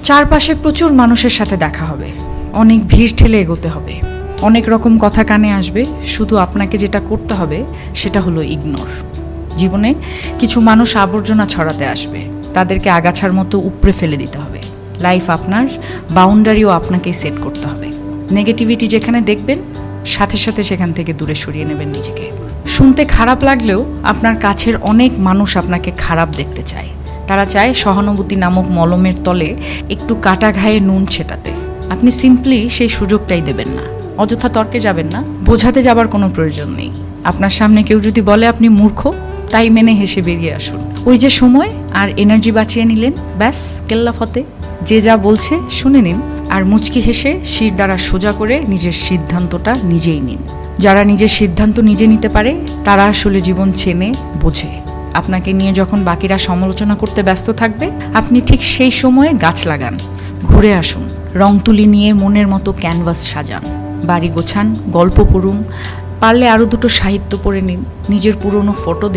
চারপাশে প্রচুর মানুষের সাথে দেখা হবে, অনেক ভিড় ঠেলে এগোতে হবে, অনেক রকম কথা কানে আসবে। শুধু আপনাকে যেটা করতে হবে সেটা হলো ইগনোর। জীবনে কিছু মানুষ আবর্জনা ছড়াতে আসবে, তাদেরকে আগাছার মতো উপড়ে ফেলে দিতে হবে। লাইফ আপনার, বাউন্ডারিও আপনাকেই সেট করতে হবে। নেগেটিভিটি যেখানে দেখবেন সাথে সাথে সেখান থেকে দূরে সরিয়ে নেবেন নিজেকে। শুনতে খারাপ লাগলেও আপনার কাছের অনেক মানুষ আপনাকে খারাপ দেখতে চায়। তারা চায় সহানুভূতি নামক মলমের তলে একটু কাটা ঘায়ে নুন ছেটাতে। আপনি সিম্পলি সেই সুযোগটাই দেবেন না। অযথা তর্কে যাবেন না, বোঝাতে যাবার কোনো প্রয়োজন নেই। আপনার সামনে কেউ যদি বলে আপনি মূর্খ, তাই মেনে হেসে বেরিয়ে আসুন। ওই যে সময় আর এনার্জি বাঁচিয়ে নিলেন, ব্যাস কেল্লা ফতে। যে যা বলছে শুনে নিন, আর মুচকি হেসে শির দ্বারা সোজা করে নিজের সিদ্ধান্তটা নিজেই নিন। যারা নিজের সিদ্ধান্ত নিজে নিতে পারে তারা আসলে জীবন চেনে, বোঝে। আপনাকে নিয়ে যখন বাকিরা সমালোচনা করতে ব্যস্ত থাকবে, আপনি ঠিক সেই সময়ে গাছ লাগান, ঘুরে আসুন, রং তুলি নিয়ে মনের মতো ক্যানভাস সাজান, বাড়ি গোছান, গল্প পড়ুন, পারলে আরও দুটো সাহিত্য পড়ে নিন, নিজের পুরনো ফটো